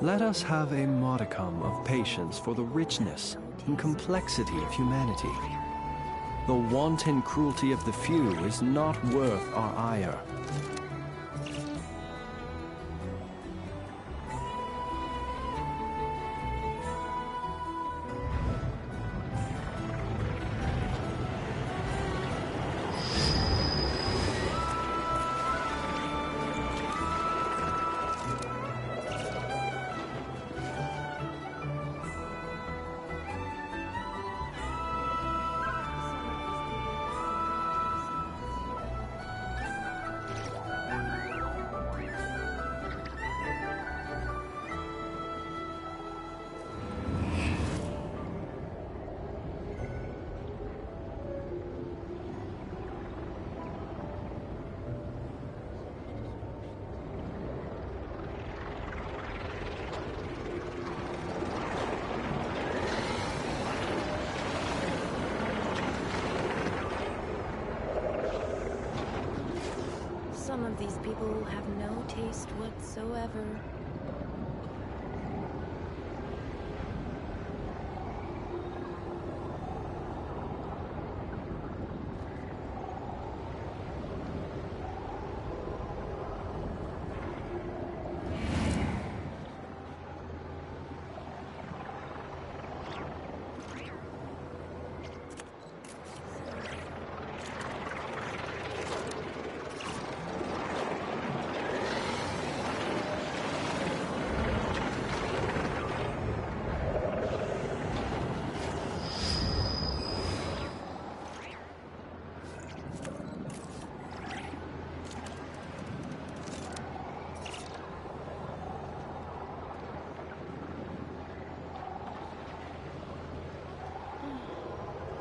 Let us have a modicum of patience for the richness and complexity of humanity. The wanton cruelty of the few is not worth our ire. Some of these people have no taste whatsoever.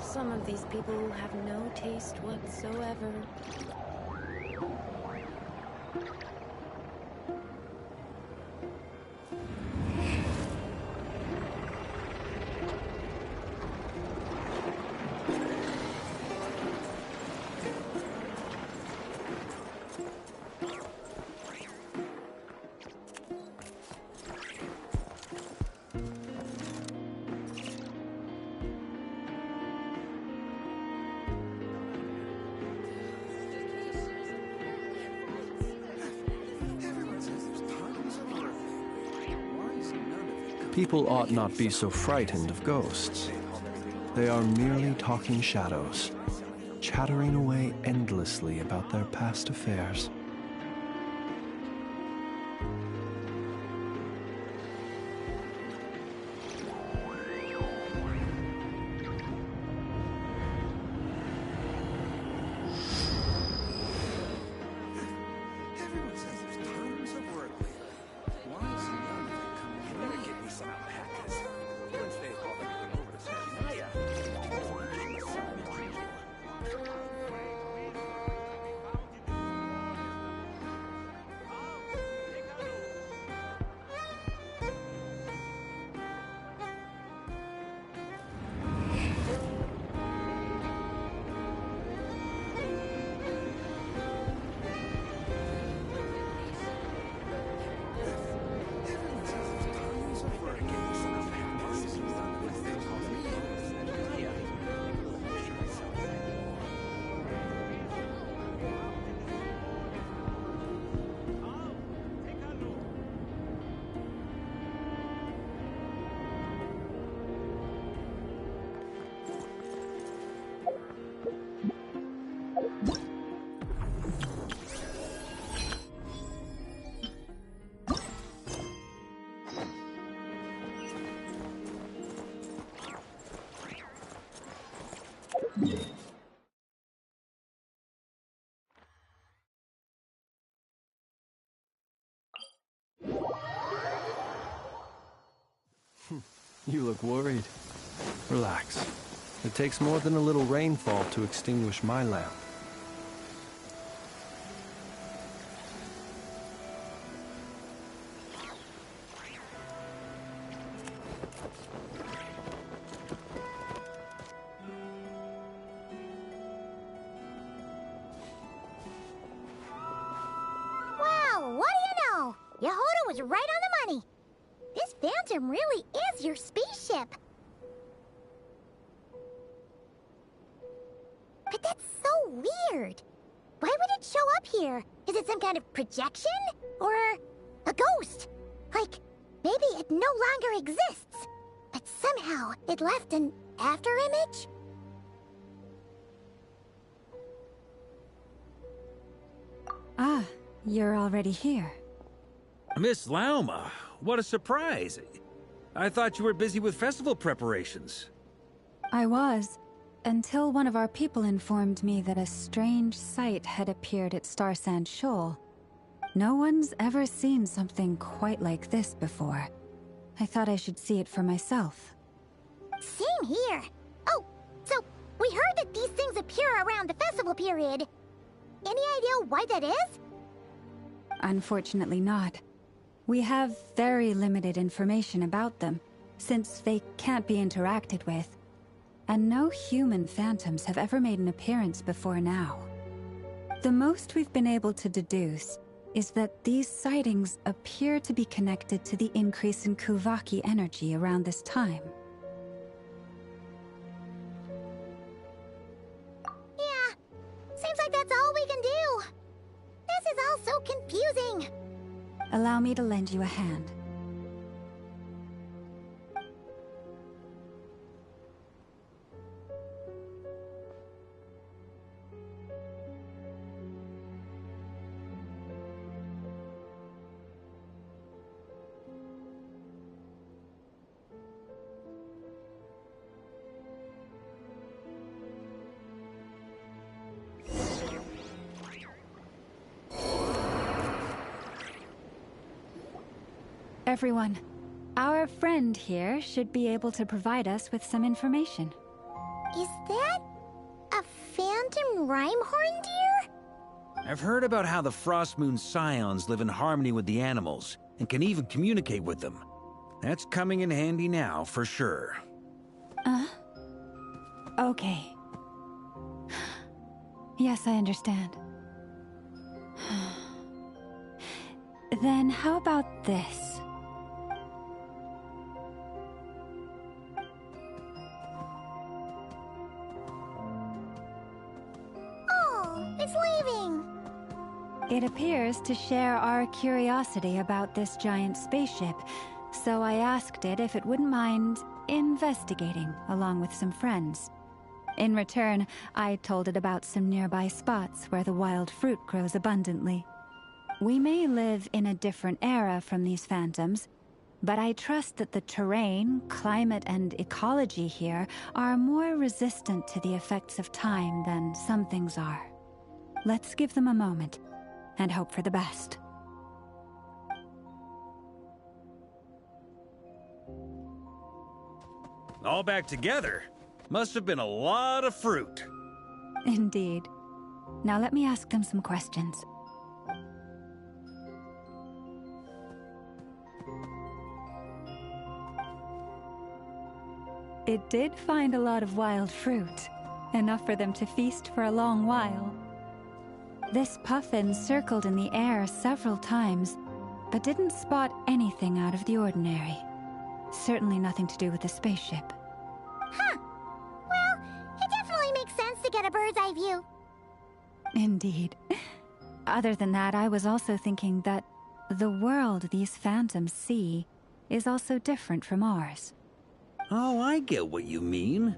Some of these people have no taste whatsoever. People ought not be so frightened of ghosts. They are merely talking shadows, chattering away endlessly about their past affairs. You look worried. Relax. It takes more than a little rainfall to extinguish my lamp. Well, what do you know? Yehoda was right on the money. Phantom really is your spaceship. But that's so weird. Why would it show up here? Is it some kind of projection? Or a ghost? Like, maybe it no longer exists, but somehow it left an afterimage? Ah, you're already here. Miss Lauma, what a surprise. I thought you were busy with festival preparations. I was, until one of our people informed me that a strange sight had appeared at Star Sand Shoal. No one's ever seen something quite like this before. I thought I should see it for myself. Same here. Oh, so we heard that these things appear around the festival period. Any idea why that is? Unfortunately not. We have very limited information about them, since they can't be interacted with. And no human phantoms have ever made an appearance before now. The most we've been able to deduce is that these sightings appear to be connected to the increase in Kuvaki energy around this time. Yeah, seems like that's all we can do. This is all so confusing. Allow me to lend you a hand. Everyone, our friend here should be able to provide us with some information. Is that a phantom rhymehorn deer? I've heard about how the Frost Moon Scions live in harmony with the animals and can even communicate with them. That's coming in handy now, for sure. Okay. Yes, I understand. Then how about this? Oh, it's leaving. It appears to share our curiosity about this giant spaceship, so I asked it if it wouldn't mind investigating along with some friends. In return, I told it about some nearby spots where the wild fruit grows abundantly. We may live in a different era from these phantoms, but I trust that the terrain, climate, and ecology here are more resistant to the effects of time than some things are. Let's give them a moment and hope for the best. All back together? Must have been a lot of fruit. Indeed. Now let me ask them some questions. It did find a lot of wild fruit, enough for them to feast for a long while. This puffin circled in the air several times, but didn't spot anything out of the ordinary. Certainly nothing to do with the spaceship. Huh. Well, it definitely makes sense to get a bird's eye view. Indeed. Other than that, I was also thinking that the world these phantoms see is also different from ours. Oh, I get what you mean.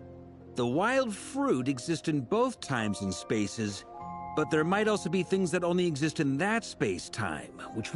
The wild fruit exist in both times and spaces, but there might also be things that only exist in that space-time, which...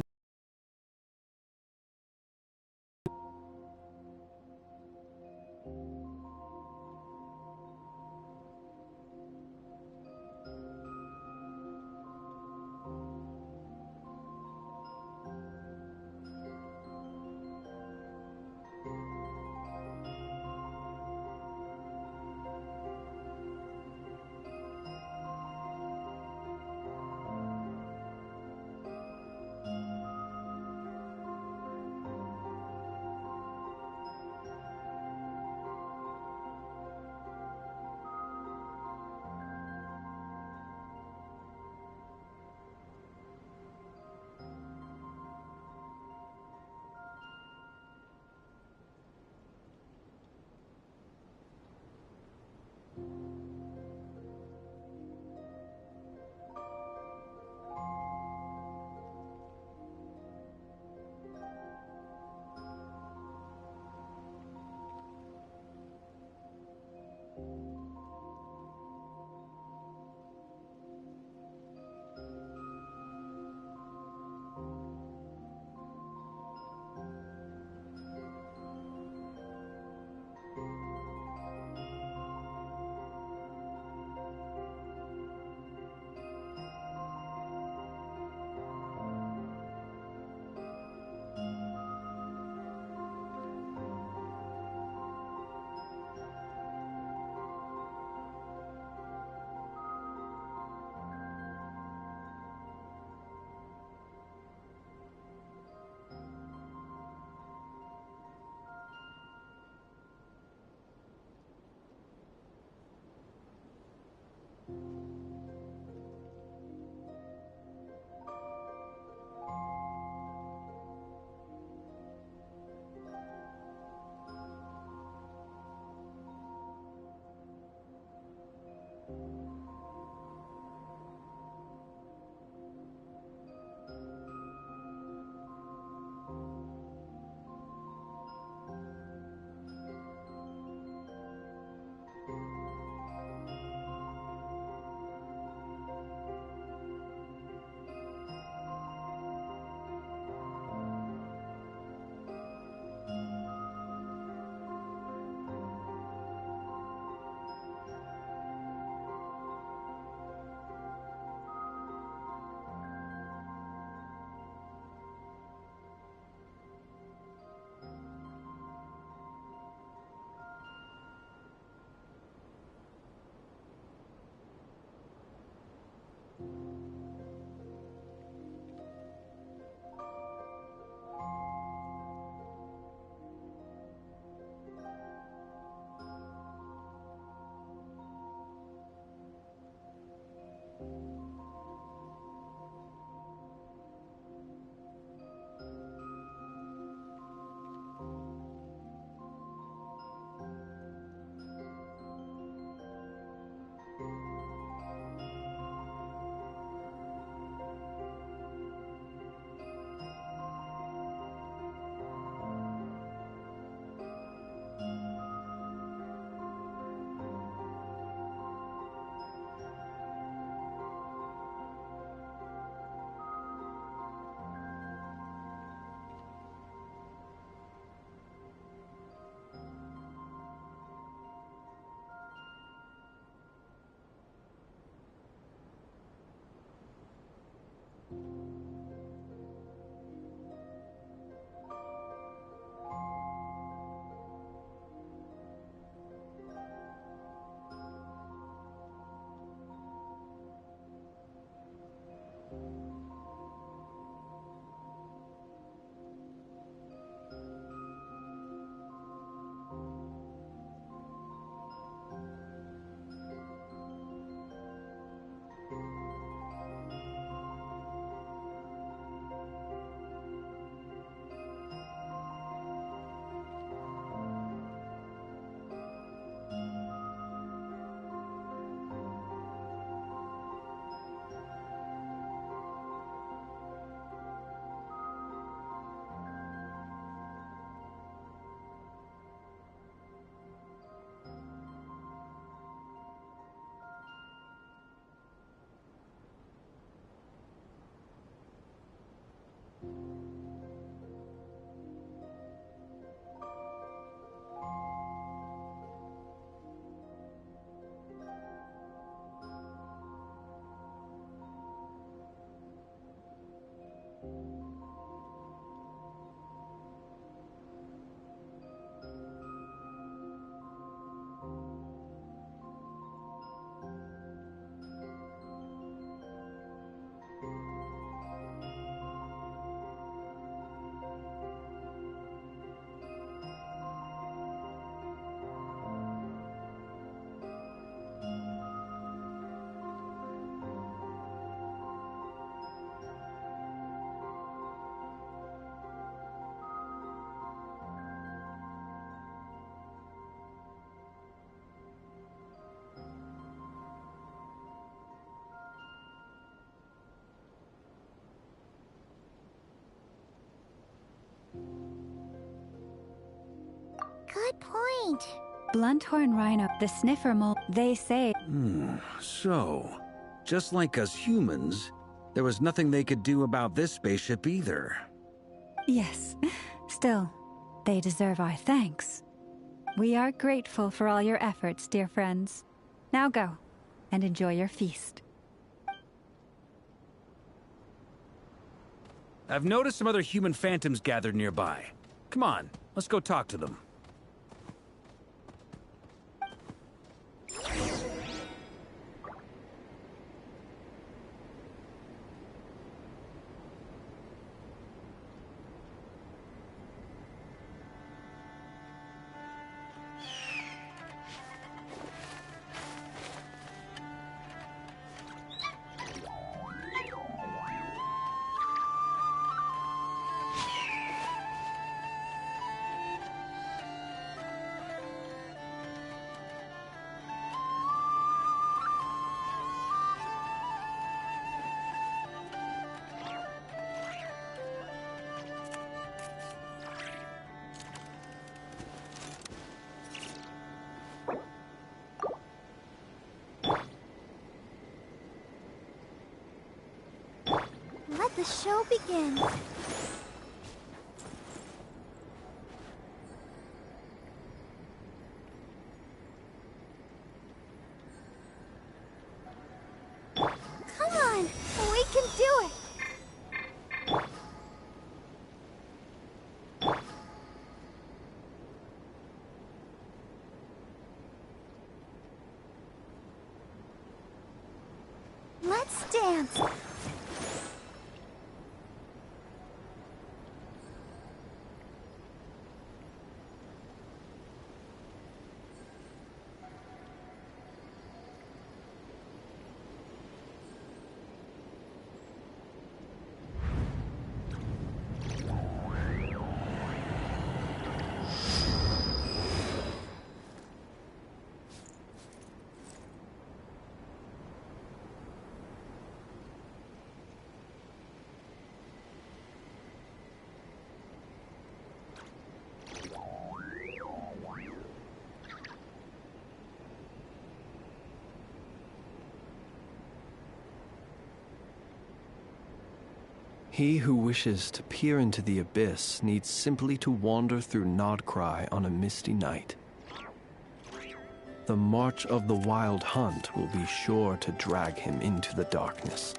Good point. Blunthorn rhino, the sniffer mole, they say. So, just like us humans, there was nothing they could do about this spaceship either. Yes. Still, they deserve our thanks. We are grateful for all your efforts, dear friends. Now go, and enjoy your feast. I've noticed some other human phantoms gathered nearby. Come on, let's go talk to them. the show begins. Come on, we can do it. Let's dance. He who wishes to peer into the abyss needs simply to wander through Nodcry on a misty night. The march of the wild hunt will be sure to drag him into the darkness.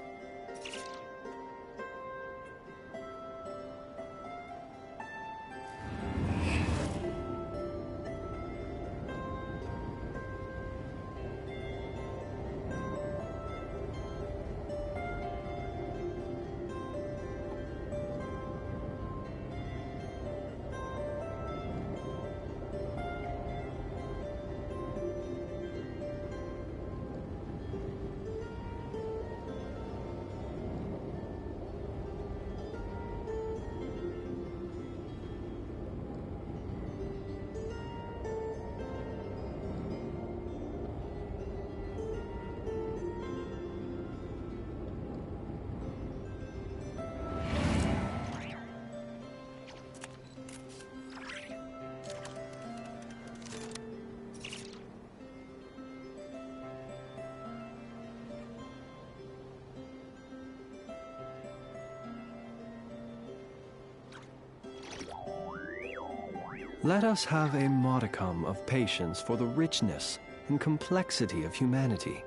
Let us have a modicum of patience for the richness and complexity of humanity.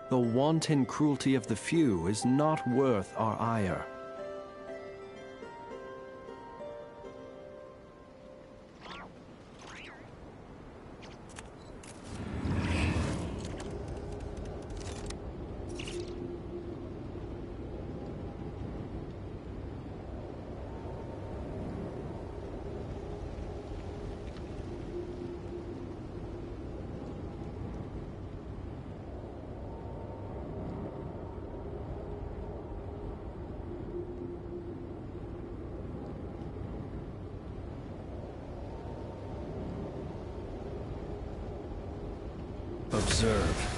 The wanton cruelty of the few is not worth our ire. Observe.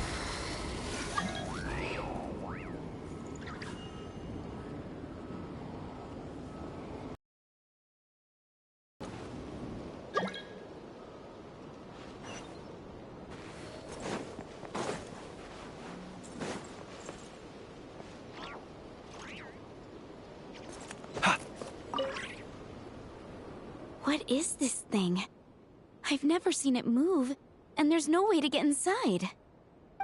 What is this thing? I've never seen it move, and there's no way to get inside.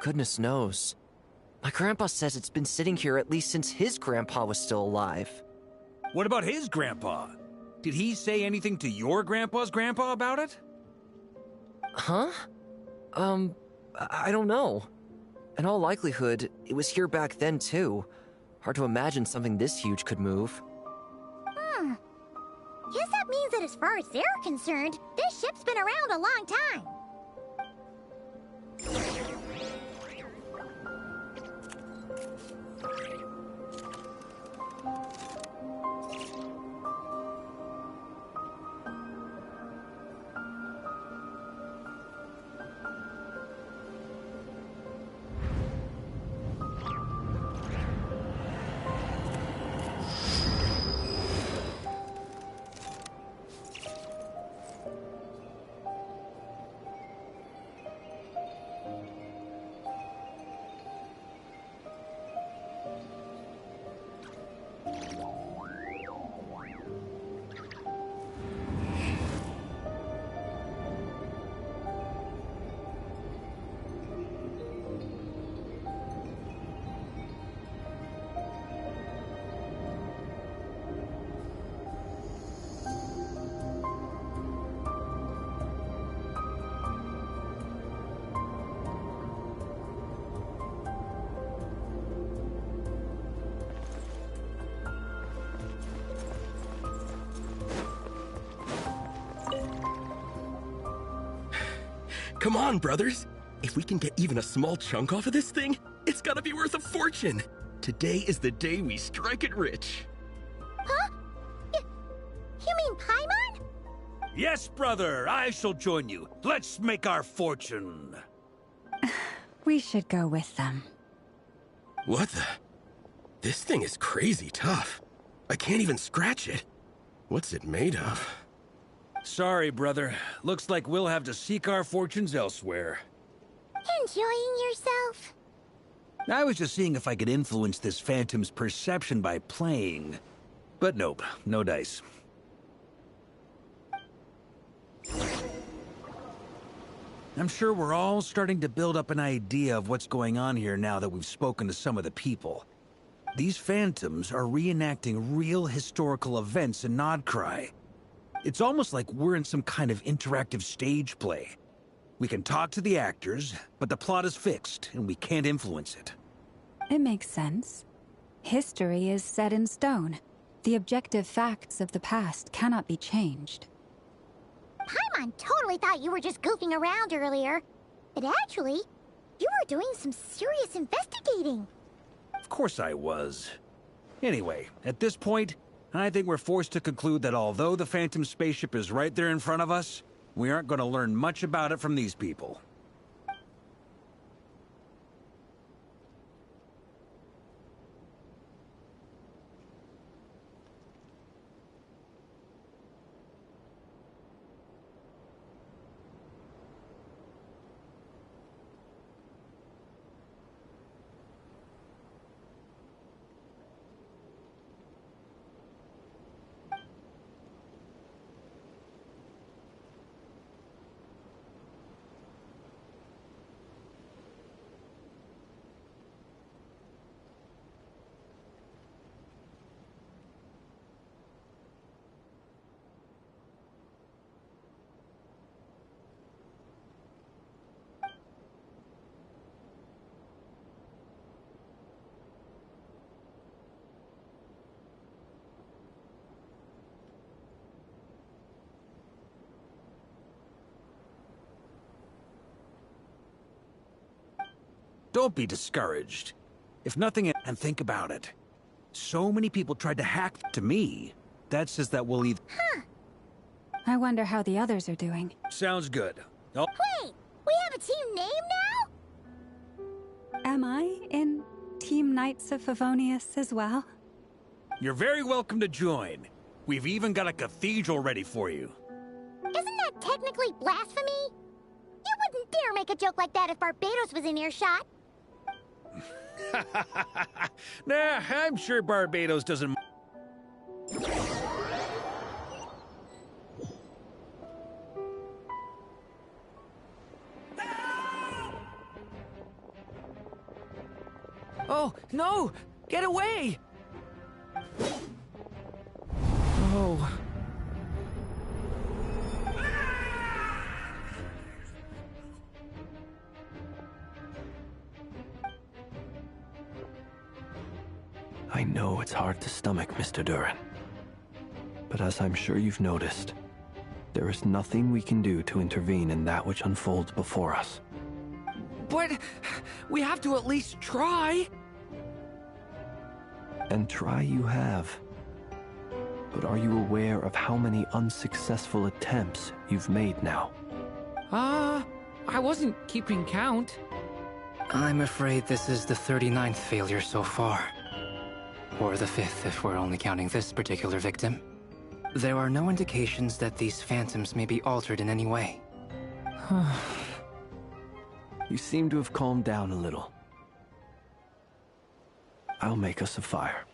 Goodness knows. My grandpa says it's been sitting here at least since his grandpa was still alive. What about his grandpa? Did he say anything to your grandpa's grandpa about it? Huh? I don't know. In all likelihood, it was here back then too. Hard to imagine something this huge could move. Guess that means that as far as they're concerned, this ship's been around a long time. Come on, brothers. If we can get even a small chunk off of this thing, it's gotta be worth a fortune. Today is the day we strike it rich. Huh? You mean Paimon? Yes, brother, I shall join you. Let's make our fortune. We should go with them. What the? This thing is crazy tough. I can't even scratch it. What's it made of? Sorry, brother. Looks like we'll have to seek our fortunes elsewhere. Enjoying yourself? I was just seeing if I could influence this phantom's perception by playing. But nope, no dice. I'm sure we're all starting to build up an idea of what's going on here now that we've spoken to some of the people. These phantoms are reenacting real historical events in Nodcry. It's almost like we're in some kind of interactive stage play. We can talk to the actors, but the plot is fixed, and we can't influence it. It makes sense. History is set in stone. The objective facts of the past cannot be changed. Paimon totally thought you were just goofing around earlier. But actually, you were doing some serious investigating. Of course I was. Anyway, at this point, I think we're forced to conclude that although the Phantom spaceship is right there in front of us, we aren't going to learn much about it from these people. Don't be discouraged. If nothing, and think about it. So many people tried to hack to me. That says that we'll either... I wonder how the others are doing. Sounds good. Oh, Wait, we have a team name now? Am I in Team Knights of Favonius as well? you're very welcome to join. We've even got a cathedral ready for you. Isn't that technically blasphemy? You wouldn't dare make a joke like that if Barbados was in earshot. Nah, I'm sure Barbados doesn't... Oh, no! Get away! Oh. I know it's hard to stomach, Mr. Duran. But as I'm sure you've noticed, there is nothing we can do to intervene in that which unfolds before us. But we have to at least try. And try you have. But are you aware of how many unsuccessful attempts you've made now? I wasn't keeping count. I'm afraid this is the 39th failure so far. Or the 5th if we're only counting this particular victim. There are no indications that these phantoms may be altered in any way. You seem to have calmed down a little. I'll make us a fire.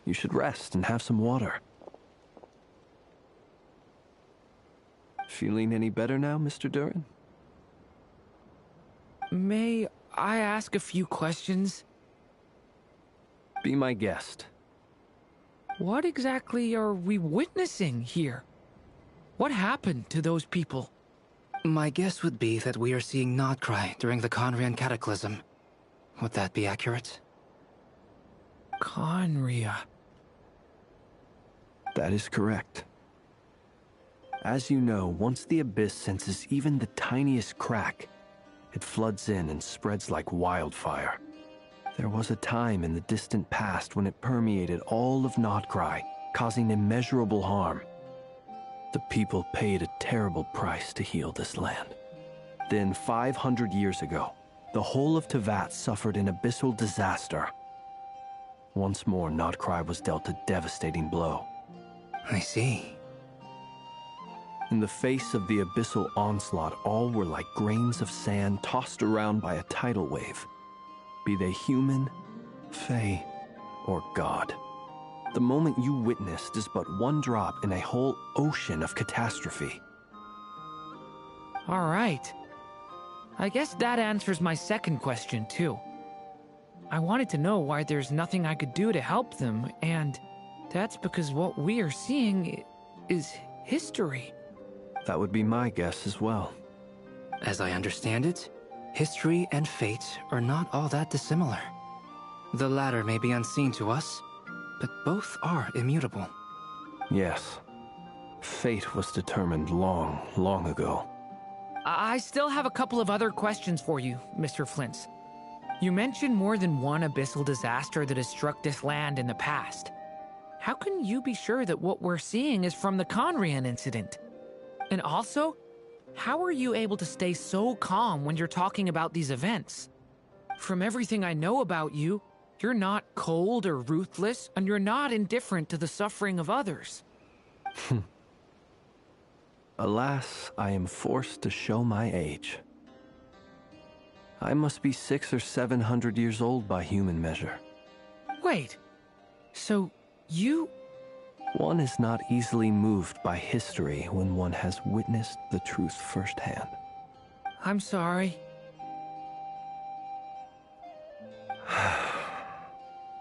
You should rest and have some water. Feeling any better now, Mr. Duran? May I ask a few questions? Be my guest. What exactly are we witnessing here? What happened to those people? My guess would be that we are seeing Nodcry during the Conrian Cataclysm. Would that be accurate? Conria. That is correct. As you know, once the abyss senses even the tiniest crack, it floods in and spreads like wildfire. There was a time in the distant past when it permeated all of Notcry, causing immeasurable harm. The people paid a terrible price to heal this land. Then, 500 years ago, the whole of Teyvat suffered an abyssal disaster. Once more, Notcry was dealt a devastating blow. I see. In the face of the abyssal onslaught, all were like grains of sand tossed around by a tidal wave. Be they human, fae, or god. The moment you witnessed is but one drop in a whole ocean of catastrophe. All right. I guess that answers my second question, too. I wanted to know why there's nothing I could do to help them, and that's because what we are seeing is history. That would be my guess as well. As I understand it, history and fate are not all that dissimilar. The latter may be unseen to us, but both are immutable. Yes. Fate was determined long, long ago. I still have a couple of other questions for you, Mr. Flint's. You mentioned more than one abyssal disaster that has struck this land in the past. How can you be sure that what we're seeing is from the Conrian incident? And also, how are you able to stay so calm when you're talking about these events? From everything I know about you, you're not cold or ruthless, and you're not indifferent to the suffering of others. Alas, I am forced to show my age. I must be 600 or 700 years old by human measure. Wait, so you... One is not easily moved by history when one has witnessed the truth firsthand. I'm sorry.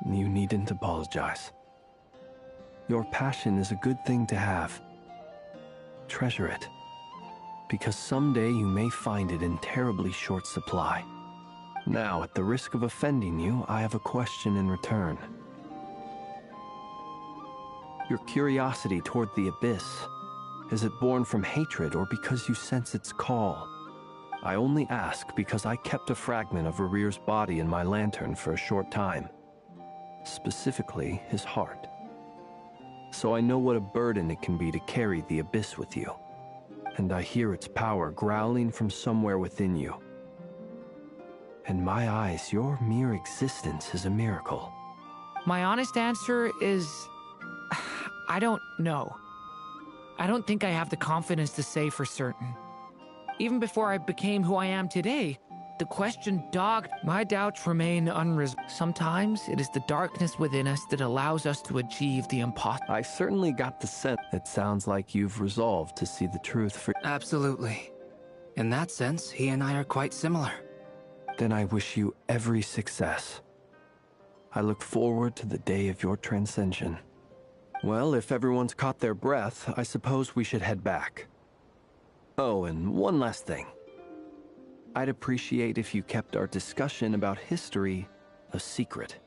You needn't apologize. Your passion is a good thing to have. Treasure it, because someday you may find it in terribly short supply. Now, at the risk of offending you, I have a question in return. Your curiosity toward the abyss, is it born from hatred or because you sense its call? I only ask because I kept a fragment of Arir's body in my lantern for a short time. Specifically, his heart. So I know what a burden it can be to carry the abyss with you. And I hear its power growling from somewhere within you. In my eyes, your mere existence is a miracle. My honest answer is... I don't know. I don't think I have the confidence to say for certain. Even before I became who I am today, the question dogged. My doubts remain unresolved. Sometimes it is the darkness within us that allows us to achieve the impossible. I certainly got the sense. It sounds like you've resolved to see the truth for... Absolutely. In that sense, he and I are quite similar. Then I wish you every success. I look forward to the day of your transcension. Well, if everyone's caught their breath, I suppose we should head back. Oh, and one last thing. I'd appreciate if you kept our discussion about history a secret.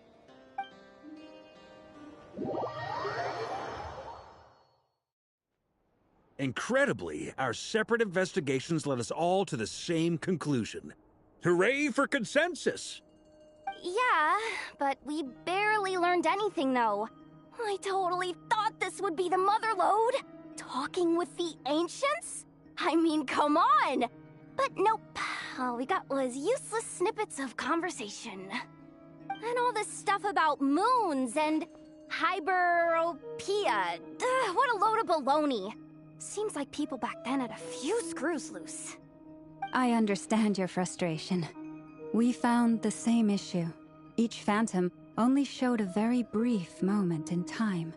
Incredibly, our separate investigations led us all to the same conclusion. Hooray for consensus! Yeah, but we barely learned anything, though. I totally thought this would be the motherlode. Talking with the ancients? I mean, come on! But nope. All we got was useless snippets of conversation. And all this stuff about moons and hyperopia. What a load of baloney. Seems like people back then had a few screws loose. I understand your frustration. We found the same issue. Each phantom only showed a very brief moment in time.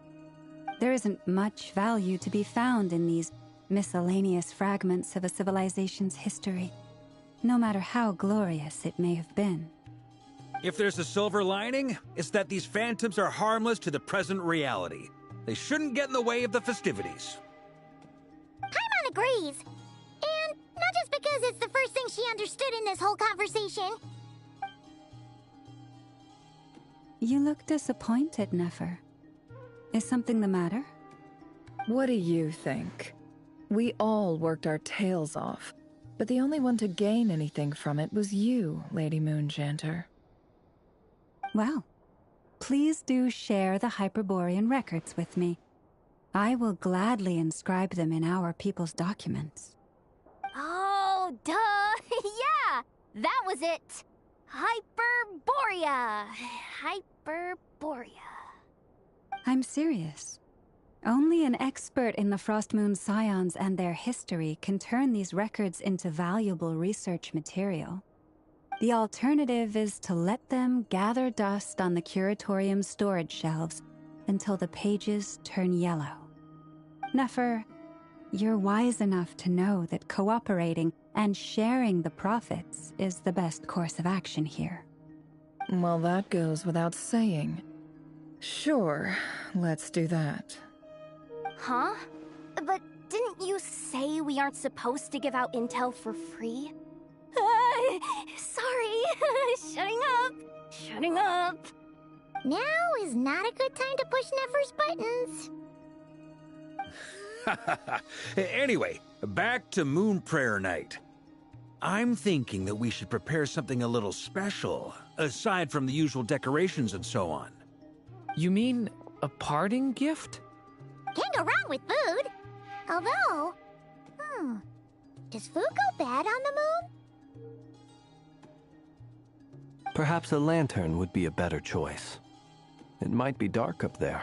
There isn't much value to be found in these miscellaneous fragments of a civilization's history, no matter how glorious it may have been. If there's a silver lining, it's that these phantoms are harmless to the present reality. They shouldn't get in the way of the festivities. Paimon agrees. And not just because it's the first thing she understood in this whole conversation. You look disappointed, Nefer. Is something the matter? What do you think? We all worked our tails off, but the only one to gain anything from it was you, Lady Moonjanter. Well, please do share the Hyperborean records with me. I will gladly inscribe them in our people's documents. Oh, duh! Yeah! That was it! Hyperborea! Hyperborea. I'm serious. Only an expert in the Frostmoon Scions and their history can turn these records into valuable research material. The alternative is to let them gather dust on the Curatorium's storage shelves until the pages turn yellow. Nefer, you're wise enough to know that cooperating and sharing the profits is the best course of action here. Well, that goes without saying. Sure, let's do that. Huh? But didn't you say we aren't supposed to give out intel for free? Sorry. Shutting up. Now is not a good time to push Nefer's buttons. Anyway, back to Moon Prayer Night. I'm thinking that we should prepare something a little special, aside from the usual decorations and so on. You mean a parting gift? Can't go wrong with food. Although, does food go bad on the moon? Perhaps a lantern would be a better choice. It might be dark up there.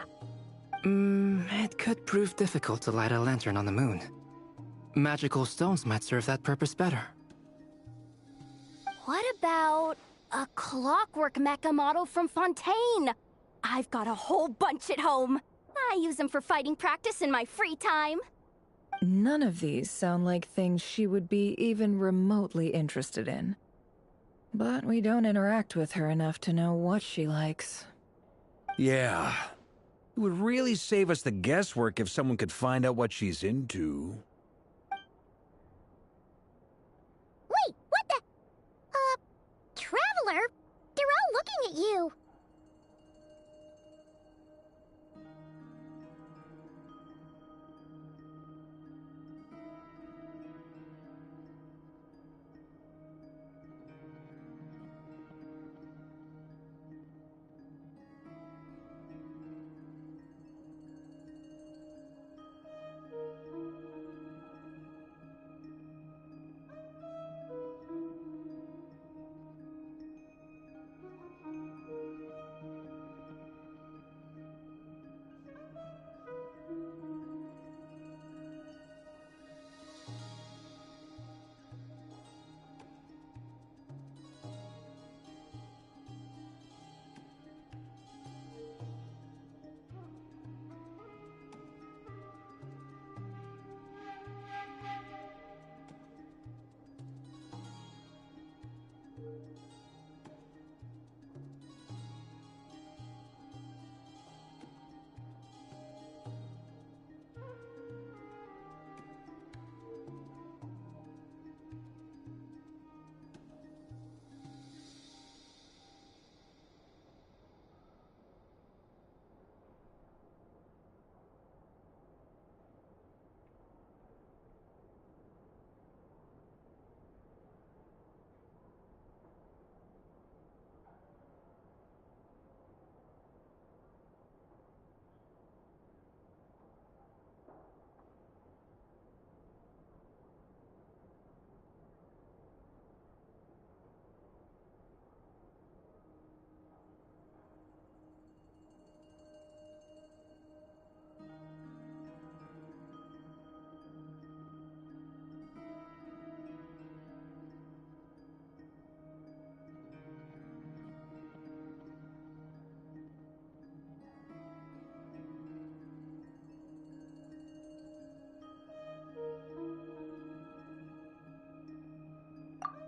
It could prove difficult to light a lantern on the moon. Magical stones might serve that purpose better. What about a clockwork mecha model from Fontaine? I've got a whole bunch at home. I use them for fighting practice in my free time. None of these sound like things she would be even remotely interested in. But we don't interact with her enough to know what she likes. Yeah. It would really save us the guesswork if someone could find out what she's into. Wait, what the? Traveler? They're all looking at you.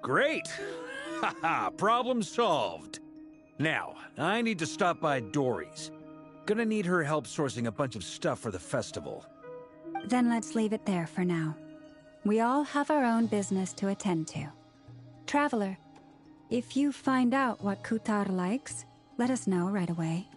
Great! Haha, problem solved. Now, I need to stop by Dory's. Gonna need her help sourcing a bunch of stuff for the festival. Then let's leave it there for now. We all have our own business to attend to. Traveler, if you find out what Kutar likes, let us know right away.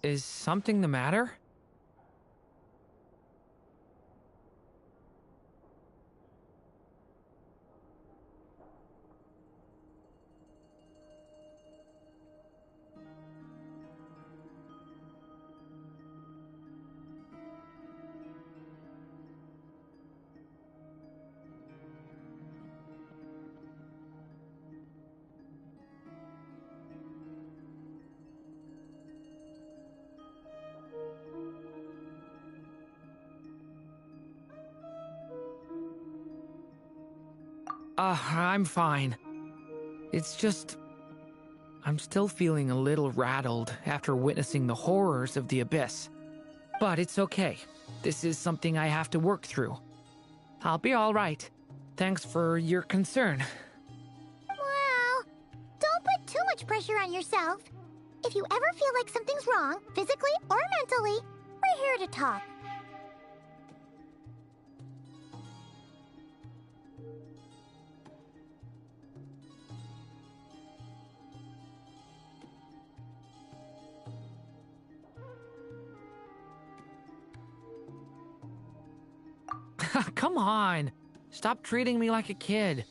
Is something the matter? I'm fine. It's just... I'm still feeling a little rattled after witnessing the horrors of the Abyss. But it's okay. This is something I have to work through. I'll be all right. Thanks for your concern. Well, don't put too much pressure on yourself. If you ever feel like something's wrong, physically or mentally, we're here to talk. Come on. Stop treating me like a kid.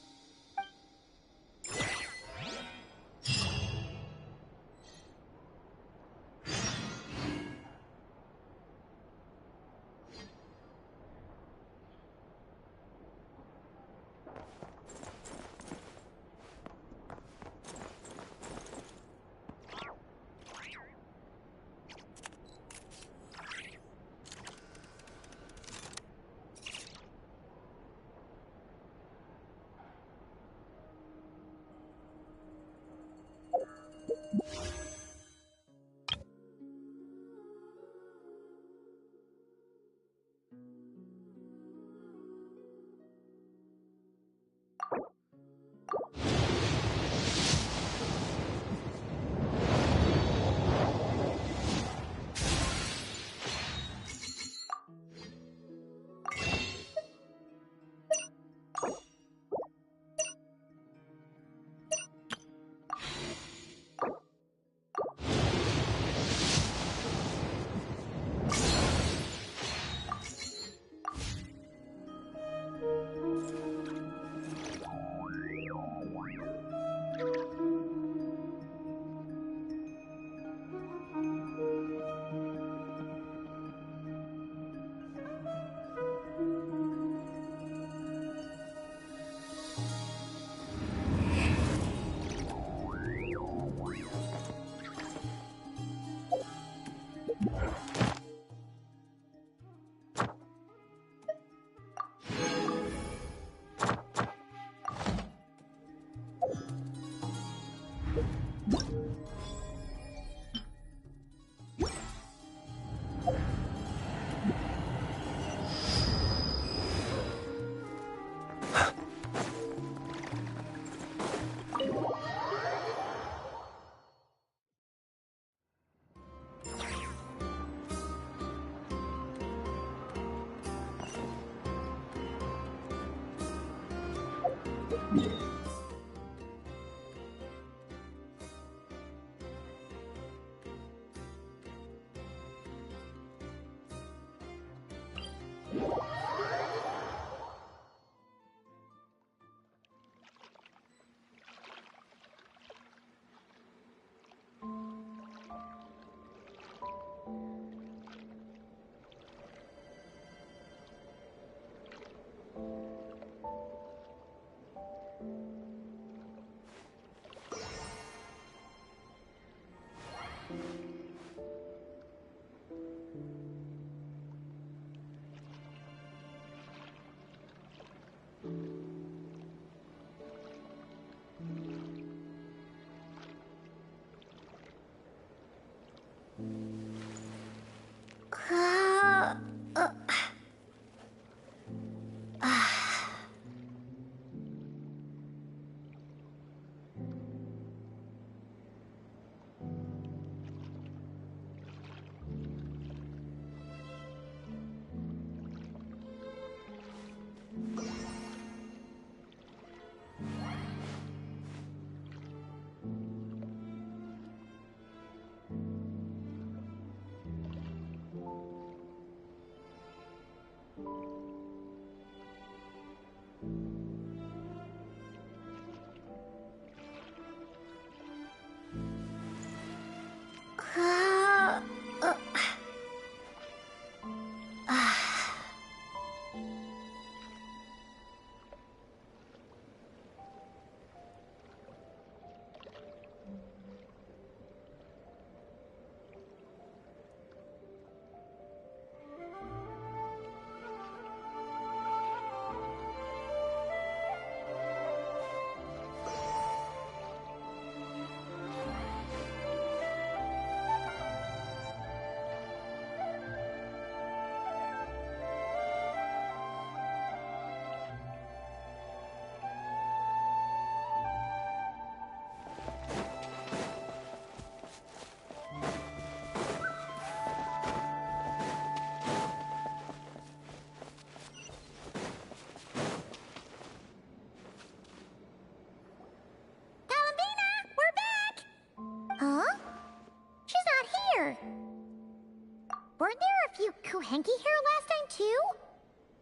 Weren't there a few Kuhenki here last time, too?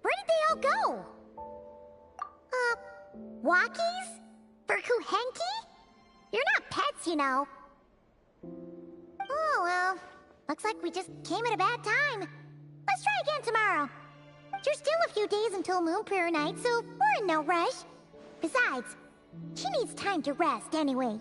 Where did they all go? Walkies? For Kuhenki? You're not pets, you know. Oh, well. Looks like we just came at a bad time. Let's try again tomorrow. There's still a few days until Moon Prayer Night, so we're in no rush. Besides, she needs time to rest anyway.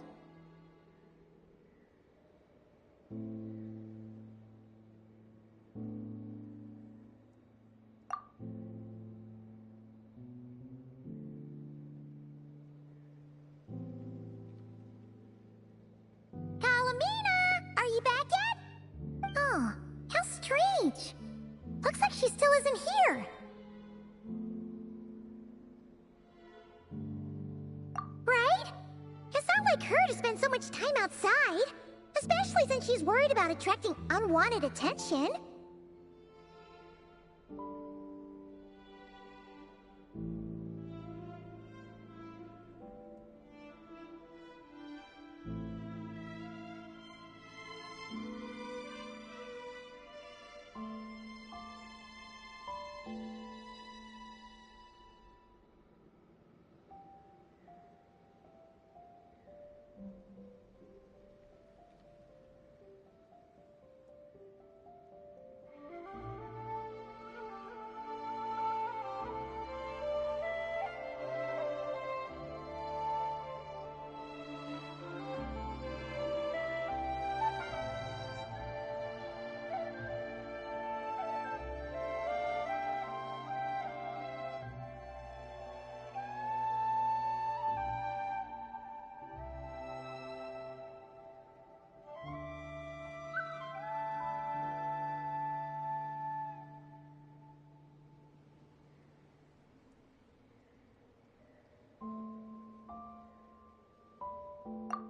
Looks like she still isn't here. Right? It's not like her to spend so much time outside. Especially since she's worried about attracting unwanted attention.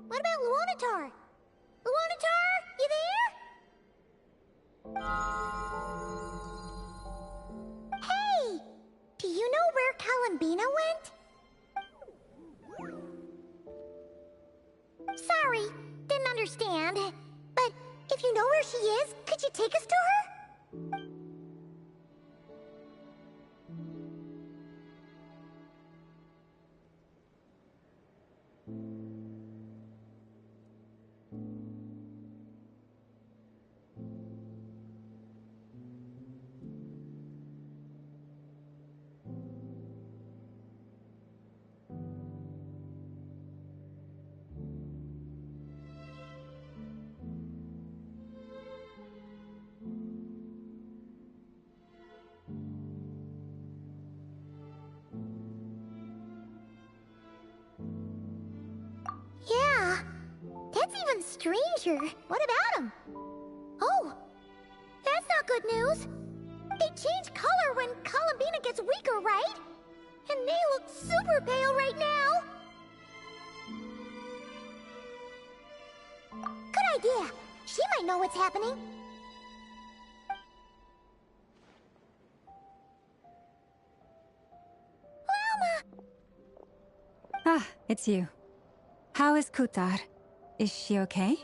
What about Luonatar? Luonatar, you there? Hey! Do you know where Kalambina went? Sorry, didn't understand. But if you know where she is, could you take us to her? Yeah, that's even stranger. What about him? Oh, that's not good news. They change color when Columbina gets weaker, right? And they look super pale right now. Good idea. She might know what's happening. Velma! Ah, it's you. How is Kutar? Is she okay?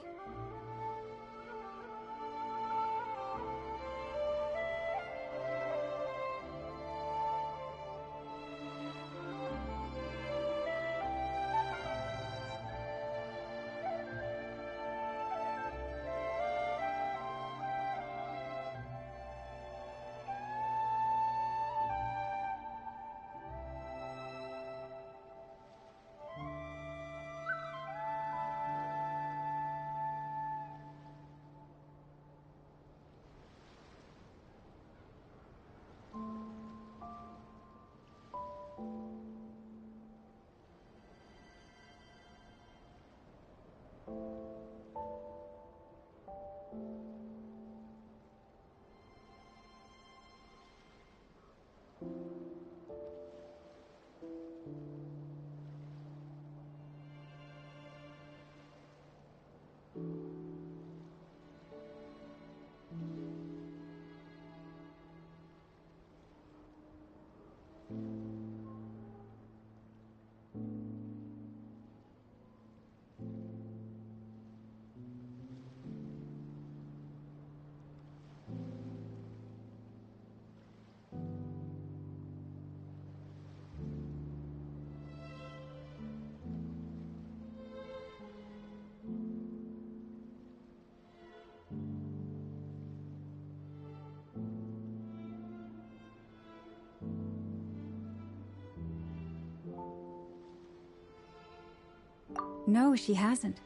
No, she hasn't.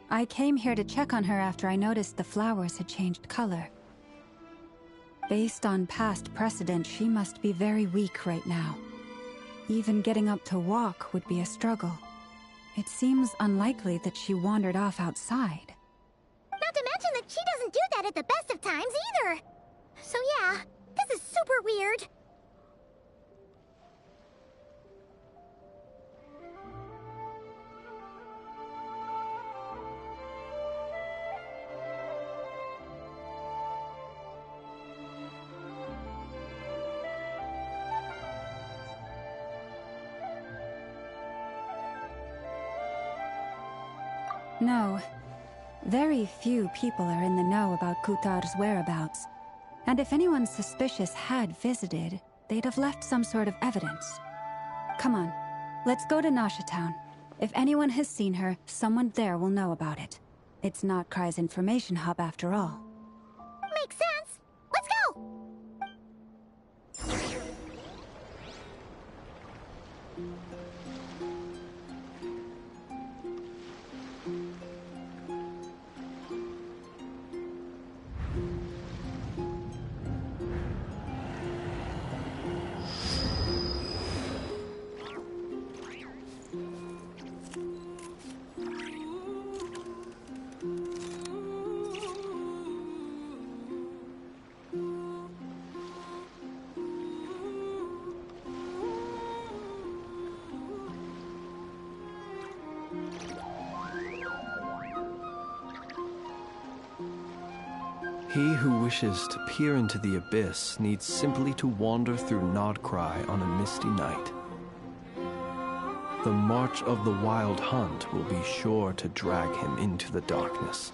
I came here to check on her after I noticed the flowers had changed color. Based on past precedent, she must be very weak right now. Even getting up to walk would be a struggle. It seems unlikely that she wandered off outside. Not to mention that she doesn't do that at the best of times either. So yeah, this is super weird. No. Very few people are in the know about Kutar's whereabouts. And if anyone suspicious had visited, they'd have left some sort of evidence. Come on, let's go to Nasha Town. If anyone has seen her, someone there will know about it. It's not Kry's information hub after all. Makes sense. Let's go! He who wishes to peer into the abyss needs simply to wander through Nodcry on a misty night. The march of the Wild Hunt will be sure to drag him into the darkness.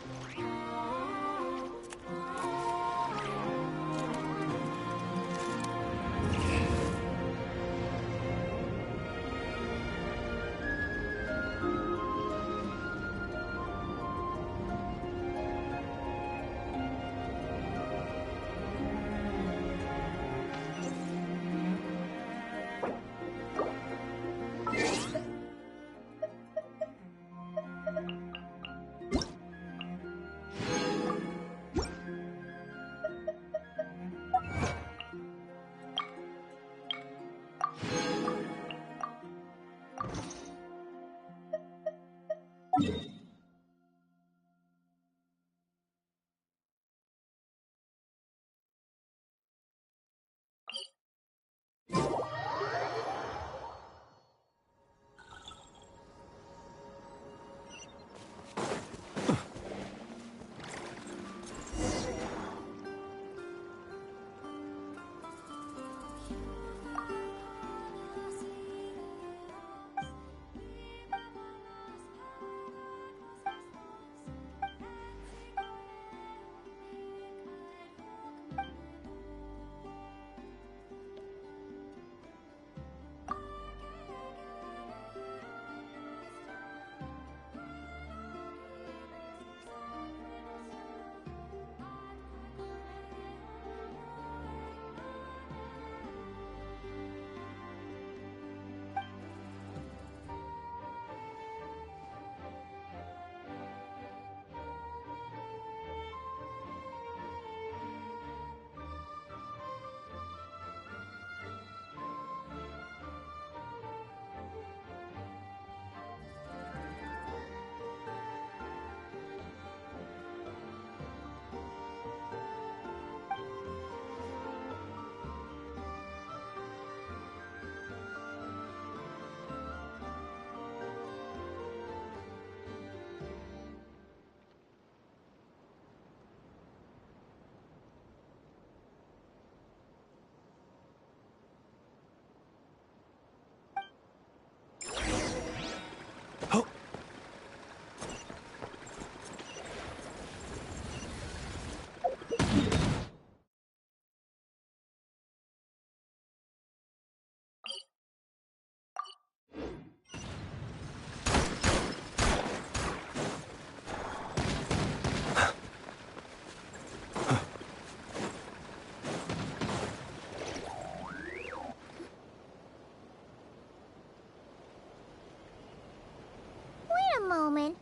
Moment.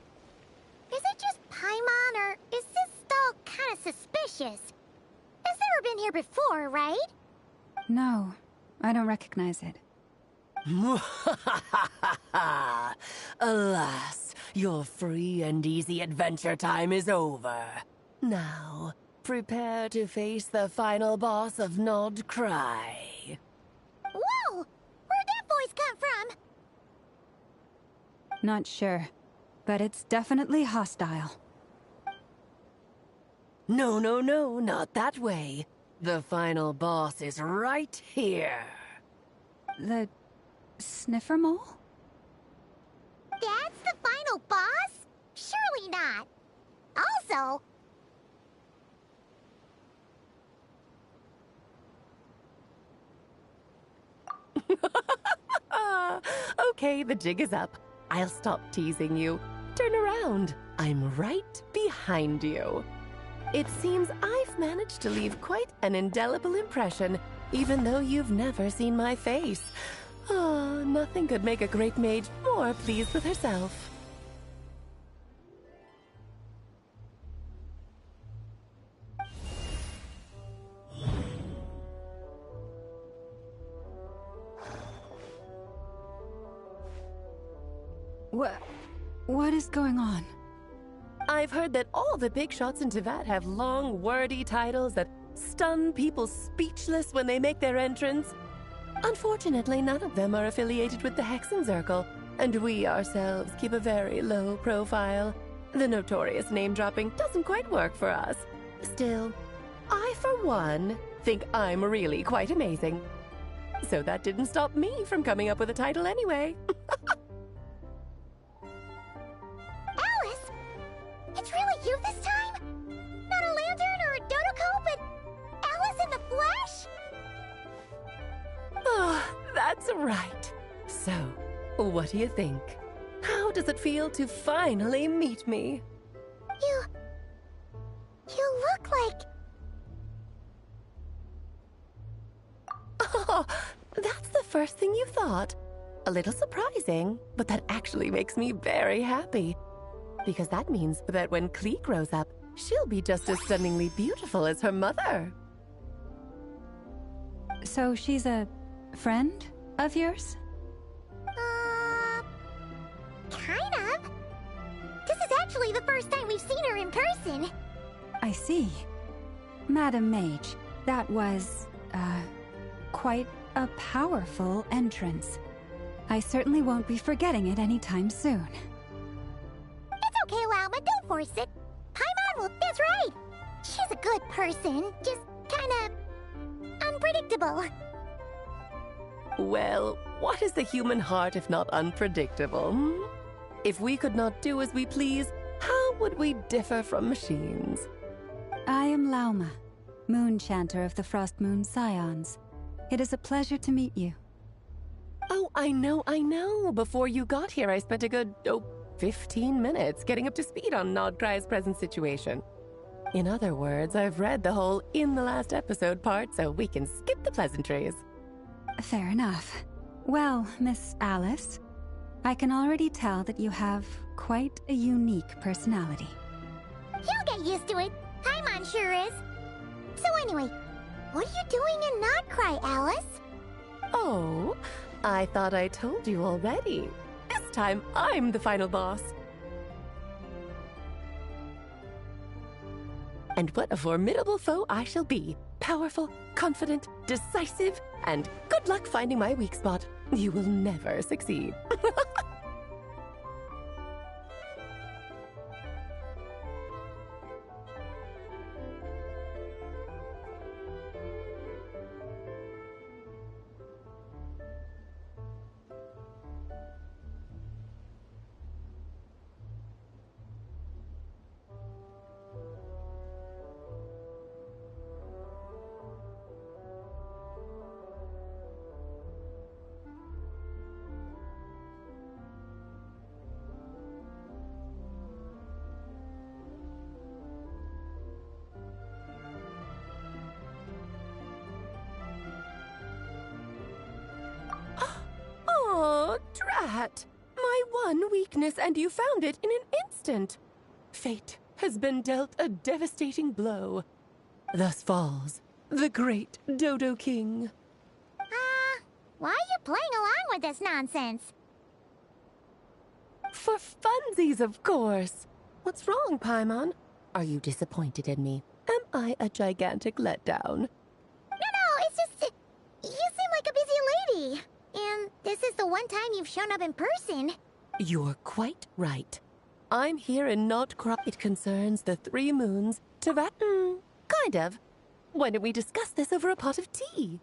Is it just Paimon, or is this stall kind of suspicious? It's never been here before, right? No, I don't recognize it. Alas, your free and easy adventure time is over. Now, prepare to face the final boss of Nod Cry. Whoa! Where'd that voice come from? Not sure, but it's definitely hostile. No, no, no, not that way. The final boss is right here. The sniffer mole? That's the final boss? Surely not. Also... Okay, the jig is up. I'll stop teasing you. Turn around. I'm right behind you. It seems I've managed to leave quite an indelible impression, even though you've never seen my face. Ah, nothing could make a great mage more pleased with herself. What is going on? I've heard that all the big shots in Teyvat have long, wordy titles that stun people speechless when they make their entrance. Unfortunately, none of them are affiliated with the Hexenzirkel, and we ourselves keep a very low profile. The notorious name-dropping doesn't quite work for us. Still, I, for one, think I'm really quite amazing. So that didn't stop me from coming up with a title anyway. That's right. So, what do you think? How does it feel to finally meet me? You look like... Oh, that's the first thing you thought. A little surprising, but that actually makes me very happy. Because that means that when Klee grows up, she'll be just as stunningly beautiful as her mother. So she's a friend of yours? Kind of. This is actually the first time we've seen her in person. I see. Madam Mage, that was, quite a powerful entrance. I certainly won't be forgetting it anytime soon. It's okay, Lauma, don't force it. Paimon will... That's right. She's a good person, just kinda... unpredictable. Well, what is the human heart if not unpredictable? Hmm? If we could not do as we please, how would we differ from machines? I am Lauma, Moon Chanter of the Frost Moon Scions. It is a pleasure to meet you. Oh, I know. Before you got here, I spent a good, 15 minutes getting up to speed on Nodcry's present situation. In other words, I've read the whole in the last episode part, so we can skip the pleasantries. Fair enough. Well, Miss Alice, I can already tell that you have quite a unique personality. You'll get used to it. Paimon sure is. So anyway, what are you doing in Nodcry, Alice? Oh, I thought I told you already. This time, I'm the final boss. And what a formidable foe I shall be. Powerful, confident, decisive, and good luck finding my weak spot. You will never succeed. Oh, drat! My one weakness, and you found it in an instant. Fate has been dealt a devastating blow. Thus falls the great Dodo King. Why are you playing along with this nonsense? For funsies, of course. What's wrong, Paimon? Are you disappointed in me? Am I a gigantic letdown? No, it's just... you seem like a busy lady. And this is the one time you've shown up in person. You're quite right. I'm here in Nodcry. It concerns the 3 moons, Tevat... kind of. Why don't we discuss this over a pot of tea?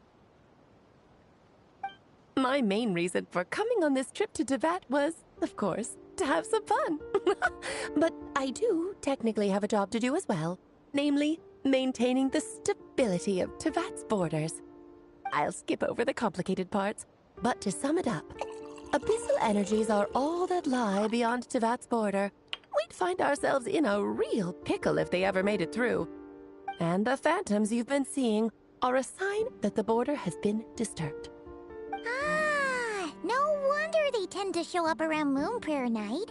My main reason for coming on this trip to Tevat was, of course, to have some fun. But I do technically have a job to do as well. Namely, maintaining the stability of Tevat's borders. I'll skip over the complicated parts, but to sum it up, abyssal energies are all that lie beyond Tevat's border. We'd find ourselves in a real pickle if they ever made it through. And the phantoms you've been seeing are a sign that the border has been disturbed. No wonder they tend to show up around Moon Prayer Night.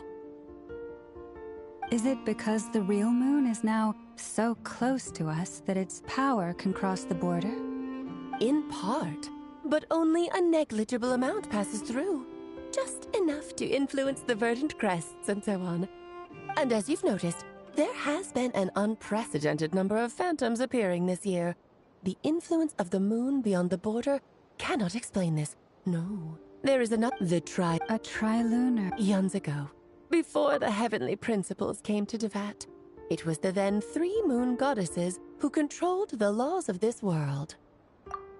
Is it because the real moon is now so close to us that its power can cross the border? In part, but only a negligible amount passes through. Just enough to influence the verdant crests and so on. And as you've noticed, there has been an unprecedented number of phantoms appearing this year. The influence of the moon beyond the border cannot explain this. No. There is another... A trilunar. Eons ago, before the heavenly principles came to Tevat, it was the then 3 moon goddesses who controlled the laws of this world.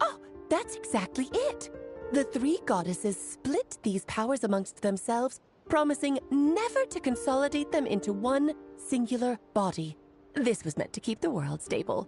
Oh, that's exactly it! The 3 goddesses split these powers amongst themselves, promising never to consolidate them into one singular body. This was meant to keep the world stable.